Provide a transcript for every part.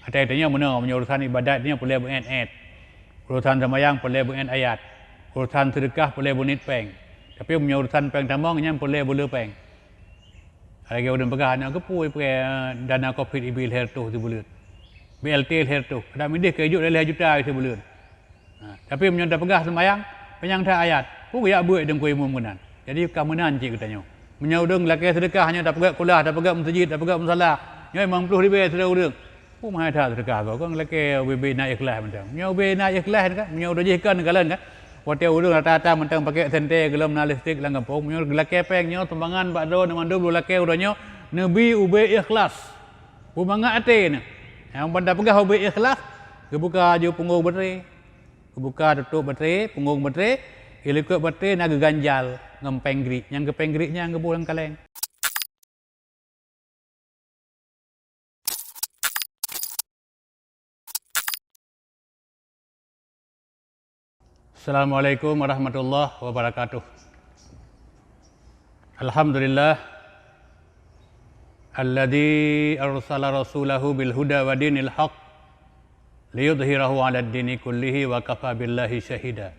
Artinya mana urusan ibadat ni boleh berat, urusan sembahyang boleh berat ayat, urusan sedekah boleh bunit peng. Tapi urusan peng tambang nya boleh bulu peng. Lagi orang pegah nak kepui pakai dana Covid ibil hertu sebulan. BLT hertu. Kada midih kejuk dah juta sebulan. Tapi menyontak pegah sembahyang penyang dah ayat. Pu ya buat deng kuih munan. Jadi kemenan cik katanya. Menyaudeng laki sedekah hanya tak pegak kulah, tak pegak masjid, tak pegak musala. Nya memang perlu dibayar sudah urang. Pu mahal dah sedekah kau kan laki UB nak ikhlas mentang. Nya UB nak ikhlas kan, nya udah jihkan kalian kan. Hotel urang rata-rata mentang pakai sente gelem na listrik lang kampung. Nya laki pengnya tumbangan bak drone mandub laki urangnya nabi UB ikhlas. Pu mangga ate ne. Yang benda pegah UB ikhlas, kebuka je punggung baterai. Kebuka tutup baterai, punggung baterai, ilikut baterai nak ganjal ngempeng grik. Yang kepeng griknya ngebulang kaleng. Assalamualaikum warahmatullahi wabarakatuh. Alhamdulillah alladzi arsala rasulahu bil huda wa dinil haq liyudhhirahu 'alad dini kullihi wa kafa billahi syahida.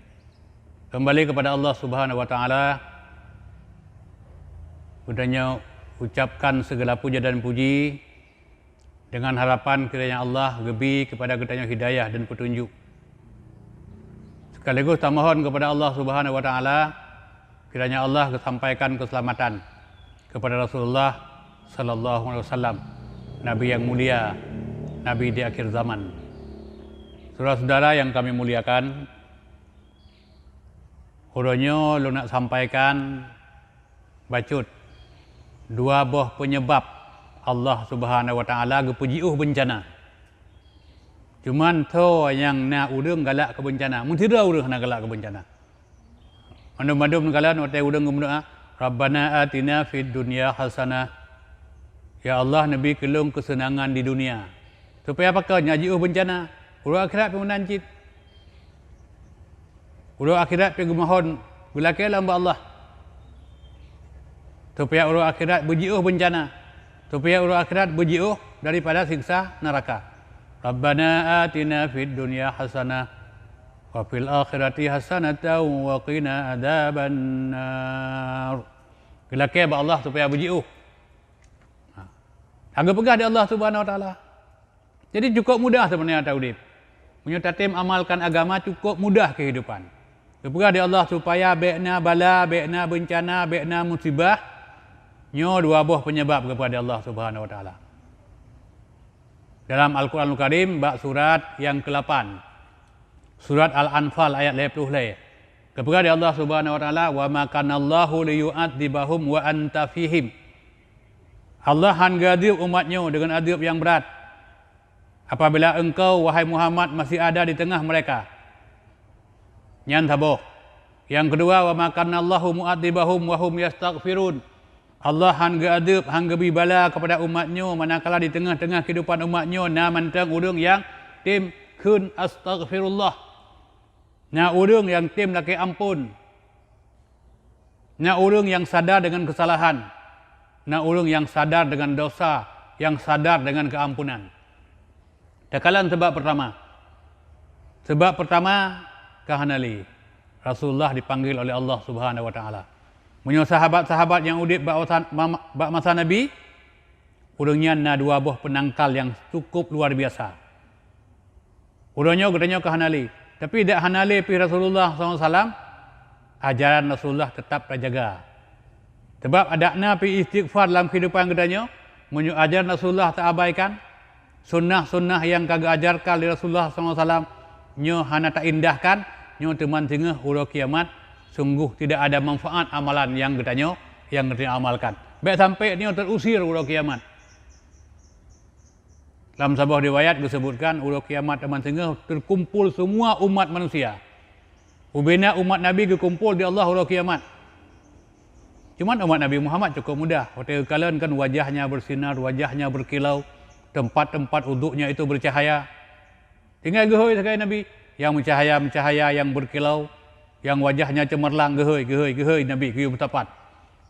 Kembali kepada Allah Subhanahu wa taala. Budanya ucapkan segala puja dan puji dengan harapan kiranya Allah gebi kepada kitanya hidayah dan petunjuk. Sekaligus mohon kepada Allah Subhanahu wa taala kiranya Allah sampaikan keselamatan kepada Rasulullah sallallahu alaihi wasallam, nabi yang mulia, nabi di akhir zaman. Saudara-saudara yang kami muliakan, hurunyo lu nak sampaikan bacut dua buah penyebab Allah Subhanahu wa taala gepujiuh bencana. Cuman tu yang nak urang galak ke bencana. Mun tidak urang nak galak ke bencana. Mandum-mandum kalian hotel urang berdoa, Rabbana atina fid dunya hasanah. Ya Allah, Nabi kelung kesenangan di dunia. Supaya apakah nyajiuh bencana? Urang akhirat pun nancit. Urang akhirat pun mohon gulakai lamba Allah. Supaya urang akhirat berjiuh bencana. Supaya urang akhirat berjiuh daripada siksa neraka. Rabbana atina fid dunya hasanah wa fil akhirati hasanatan wa qina adzabannar. Gelakai ba Allah supaya berjiuh. Agak pegah di Allah Subhanahu wa taala. Jadi cukup mudah sebenarnya taudib. Menyatatim amalkan agama cukup mudah kehidupan. Pegah di Allah supaya bekna bala, bekna bencana, bekna musibah nyo dua buah penyebab kepada Allah Subhanahu wa taala. Dalam Al-Quranul Karim, bab surat yang ke-8. Surat Al-Anfal ayat 80. Kepada Allah Subhanahu wa taala, wa ma kanallahu liyu'adzibahum wa anta fihim. Allah hangadib umatnya dengan adab yang berat. Apabila engkau wahai Muhammad masih ada di tengah mereka. Nyan taboh. Yang kedua, wa ma kanallahu mu'adzibahum wa hum yastaghfirun. Allah hangga adab, hangga bibala kepada umatnya manakala di tengah-tengah kehidupan umatnya na mantang urang yang tim kun astaghfirullah. Na urang yang tim laki ampun. Na urang yang sadar dengan kesalahan. Na urang yang sadar dengan dosa, yang sadar dengan keampunan. Dakalan sebab pertama. Sebab pertama kahanali. Rasulullah dipanggil oleh Allah Subhanahu wa taala. Punya sahabat-sahabat yang udip bak masa Nabi, urangnya na dua buah penangkal yang cukup luar biasa. Urangnya katanya ke Hanali. Tapi dak Hanali pi Rasulullah SAW, ajaran Rasulullah tetap terjaga. Sebab adakna pi istighfar dalam kehidupan katanya, menyu ajaran Rasulullah tak abaikan, sunnah-sunnah yang kagak ajarkan oleh Rasulullah SAW, nyo hana tak indahkan, nyo teman tengah urang kiamat, sungguh tidak ada manfaat amalan yang katanya yang kita amalkan. Baik sampai dia terusir urang kiamat. Dalam sebuah riwayat disebutkan urang kiamat teman tengah terkumpul semua umat manusia. Ubina umat Nabi berkumpul di Allah urang kiamat. Cuman umat Nabi Muhammad cukup mudah. Hotel kalian kan wajahnya bersinar, wajahnya berkilau, tempat-tempat uduknya itu bercahaya. Tinggal gehoy sekali Nabi yang mencahaya yang berkilau. Yang wajahnya cemerlang, gehoy Nabi, gehoy bertapat.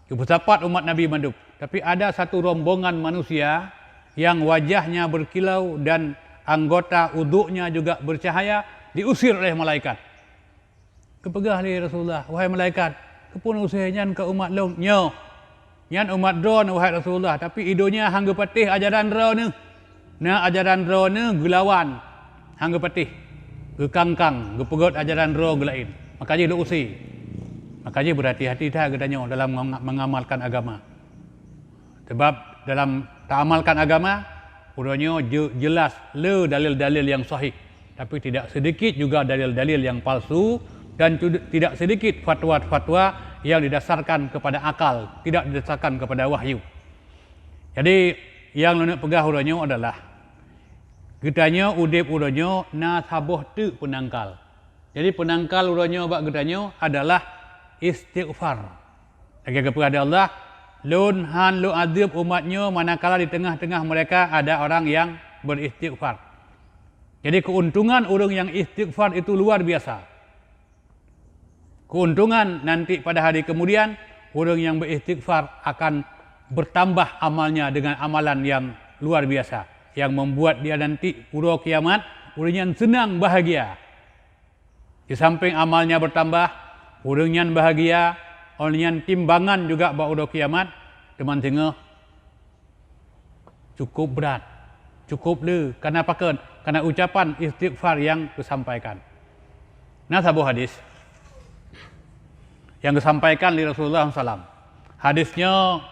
Bertapat umat Nabi mandub. Tapi ada satu rombongan manusia yang wajahnya berkilau dan anggota uduknya juga bercahaya, diusir oleh malaikat. Kepegah li Rasulullah, wahai malaikat, kepun usir nyan ke umat long nyo. Nyan umat dron wahai Rasulullah, tapi idonya hangga patih ajaran dron ni. Nah ajaran dron ni gelawan hangga patih. Gekangkang, gepegot ajaran dron gelain. Makanya lu usir. Makanya berhati-hati dah katanya dalam mengamalkan agama. Sebab dalam tak amalkan agama, urangnya jelas le dalil-dalil yang sahih. Tapi tidak sedikit juga dalil-dalil yang palsu dan tidak sedikit fatwa-fatwa yang didasarkan kepada akal, tidak didasarkan kepada wahyu. Jadi yang nak pegah urangnya adalah getanya udip urangnya na saboh tu penangkal. Jadi penangkal urangnya bak getanya adalah istighfar. Lagi kepada Allah, lun han lu adib umatnya manakala di tengah-tengah mereka ada orang yang beristighfar. Jadi keuntungan orang yang istighfar itu luar biasa. Keuntungan nanti pada hari kemudian orang yang beristighfar akan bertambah amalnya dengan amalan yang luar biasa yang membuat dia nanti ura kiamat orang yang senang bahagia. Di samping amalnya bertambah, orang yang bahagia, orang yang timbangan juga bak ura kiamat, teman tengah cukup berat, cukup le. Kenapa kan? Karena ucapan istighfar yang disampaikan. Nah, sebuah hadis yang disampaikan oleh Rasulullah SAW. Hadisnya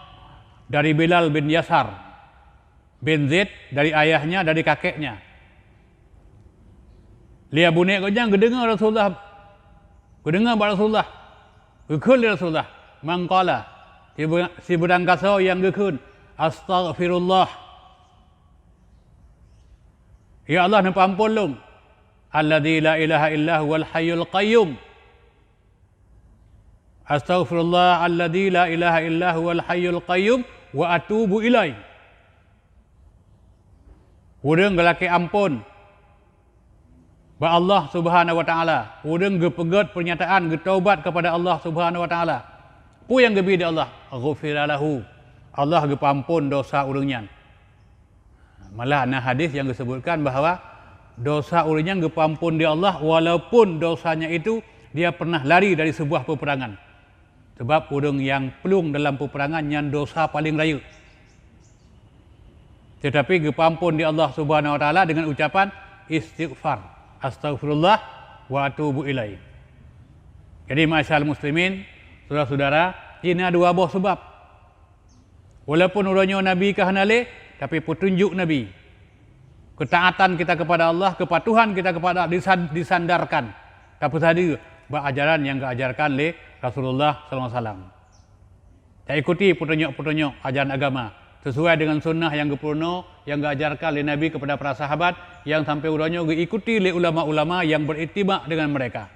dari Bilal bin Yasar bin Zaid, dari ayahnya, dari kakeknya. Lia bunek kau jangan kedengar Rasulullah, kedengar Rasulullah, gekul Rasulullah, mangkala si budang kasau yang gekun, astaghfirullah. Ya Allah nampak ampun long. Alladzi la ilaha illa huwal hayyul qayyum. Astaghfirullah alladzi la ilaha illa huwal hayyul qayyum wa atubu ilaihi. Urang galake ampun ba Allah Subhanahu wa taala. Urang gepegat pernyataan getaubat kepada Allah Subhanahu wa taala. Pu yang gebi di Allah, ghufiralahu. Allah gepampun dosa urangnya. Malah ada hadis yang disebutkan bahawa dosa urangnya gepampun di Allah walaupun dosanya itu dia pernah lari dari sebuah peperangan. Sebab orang yang pelung dalam peperangan yang dosa paling raya. Tetapi gepampun di Allah Subhanahu wa taala dengan ucapan istighfar. Astaghfirullah wa atubu ilaihi. Jadi masyaallah muslimin, saudara-saudara, ini ada dua buah sebab. Walaupun urangnya Nabi kahanale, tapi petunjuk Nabi, ketaatan kita kepada Allah, kepatuhan kita kepada Allah disandarkan. Tapi tadi ajaran yang diajarkan oleh Rasulullah SAW. Kita ikuti petunjuk-petunjuk ajaran agama sesuai dengan sunnah yang gepurno yang diajarkan oleh Nabi kepada para sahabat yang sampai urangnya diikuti oleh ulama-ulama yang beritibak dengan mereka.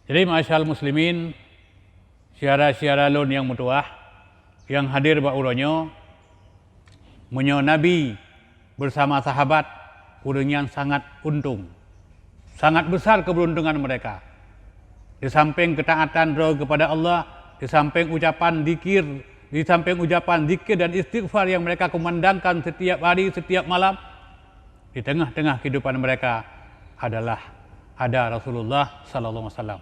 Jadi masyaallah muslimin, syara-syara lun yang mutuah yang hadir ba urangnya menyo Nabi bersama sahabat urang yang sangat untung. Sangat besar keberuntungan mereka. Di samping ketaatan kepada Allah, di samping ucapan zikir, di samping ucapan zikir dan istighfar yang mereka kumandangkan setiap hari, setiap malam, di tengah-tengah kehidupan mereka adalah ada Rasulullah sallallahu alaihi wasallam.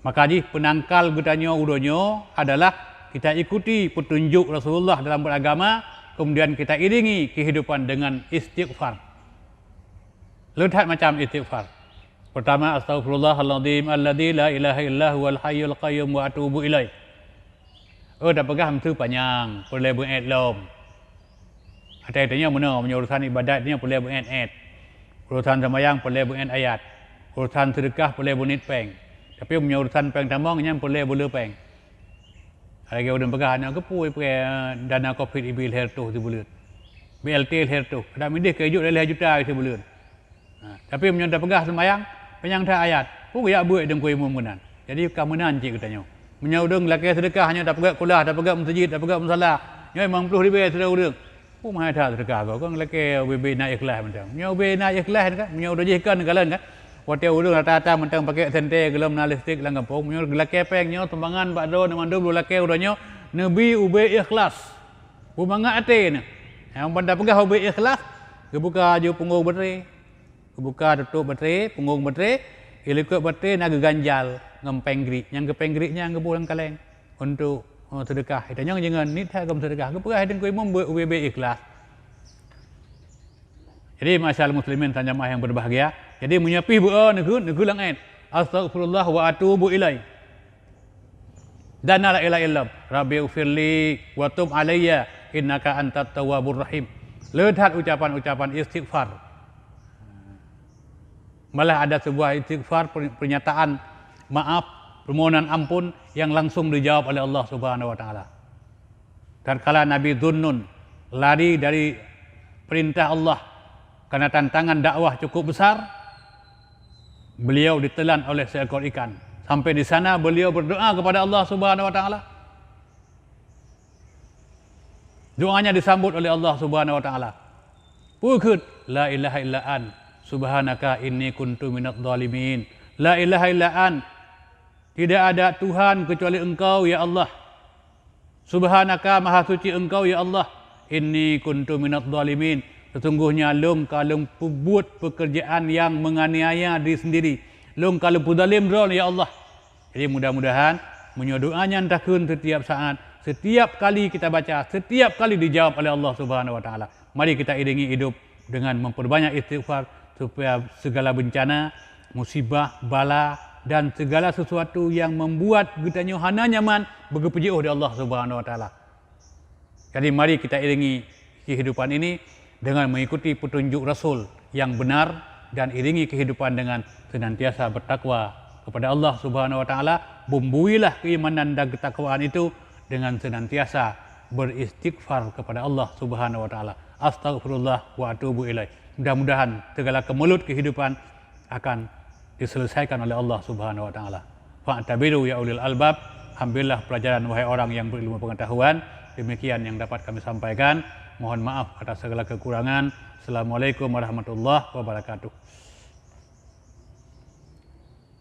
Maka ji penangkal gedanya uronyo adalah kita ikuti petunjuk Rasulullah dalam beragama, kemudian kita iringi kehidupan dengan istighfar. Lihat macam istighfar. Pertama, astaghfirullahaladzim alladzi la ilaha illa huwal hayyul qayyum wa atubu ilaihi. Dah pegang tu panjang, boleh berat lom. Artinya mana urusan ibadat ni boleh berat. Urusan sembahyang boleh berat ayat. Urusan sedekah boleh bunit peng. Tapi urusan peng tambang nya boleh peng. Lagi orang pegang nak kepu dana Covid ibil hertu tu bulan. BLT hertu. Ada midih kejut dah juta itu bulan. Tapi menyontak pegah sembahyang penyang dah ayat. Pu ya buat deng kuih mumunan. Jadi kemenan cik katanya. Menyaudung laki sedekah hanya tak pegak kulah, tak pegak masjid, tak pegak musalah. Nya memang perlu dibayar sudah urang. Pu mahal dah sedekah kau. Kau laki UB naik ikhlas macam. Nya UB naik ikhlas kan? Nya udah jikan kalan kan? Waktu urang rata-rata mentang pakai sente gelem na listrik lang kampung. Nya laki pengnya tembangan bakdo naman dulu laki urangnya nabi UB ikhlas. Bu mangga ate ne. Yang benda pegah hobi ikhlas, kebuka je punggung betre. Kebuka tutup betre, punggung betre, ilikut betre nak ganjal ngem penggrik. Yang ke penggriknya yang bulang kaleng untuk sedekah. Itanya jangan ni tak gem sedekah. Kepegah den ku imam hobi ikhlas. Jadi masyaallah muslimin dan jamaah yang berbahagia. Jadi menyapi berdoa negu langat. Astaghfirullah wa atubu ilai. Dan la ilaha illallah. Rabbi ufirli wa tub alayya innaka antat tawwabur rahim. Lehat ucapan-ucapan istighfar. Malah ada sebuah istighfar, pernyataan maaf, permohonan ampun yang langsung dijawab oleh Allah Subhanahu wa taala. Dan kala Nabi Dhunnun lari dari perintah Allah karena tantangan dakwah cukup besar, beliau ditelan oleh seekor ikan. Sampai di sana beliau berdoa kepada Allah Subhanahu wa taala. Doanya disambut oleh Allah Subhanahu wa taala. Pukut la ilaha illa an subhanaka inni kuntu minadh dhalimin. La ilaha illa an. Tidak ada Tuhan kecuali Engkau ya Allah. Subhanaka maha suci Engkau ya Allah. Inni kuntu minadh dhalimin. Sesungguhnya lung kalau buat pekerjaan yang menganiaya diri sendiri. Lung kalau zalim zon ya Allah. Jadi mudah-mudahan menyodoanya takun setiap saat, setiap kali kita baca, setiap kali dijawab oleh Allah Subhanahu wa taala. Mari kita iringi hidup dengan memperbanyak istighfar supaya segala bencana, musibah, bala dan segala sesuatu yang membuat kita hana nyaman berkepujian oleh Allah Subhanahu wa taala. Jadi mari kita iringi kehidupan ini dengan mengikuti petunjuk Rasul yang benar dan iringi kehidupan dengan senantiasa bertakwa kepada Allah Subhanahu wa taala. Bumbuilah keimanan dan ketakwaan itu dengan senantiasa beristighfar kepada Allah Subhanahu wa taala. Astaghfirullah wa atubu ilaih. Mudah-mudahan segala kemelut kehidupan akan diselesaikan oleh Allah Subhanahu wa taala. Fa'tabiru ya ulil albab. Ambillah pelajaran wahai orang yang berilmu pengetahuan. Demikian yang dapat kami sampaikan. Mohon maaf atas segala kekurangan. Assalamualaikum warahmatullahi wabarakatuh.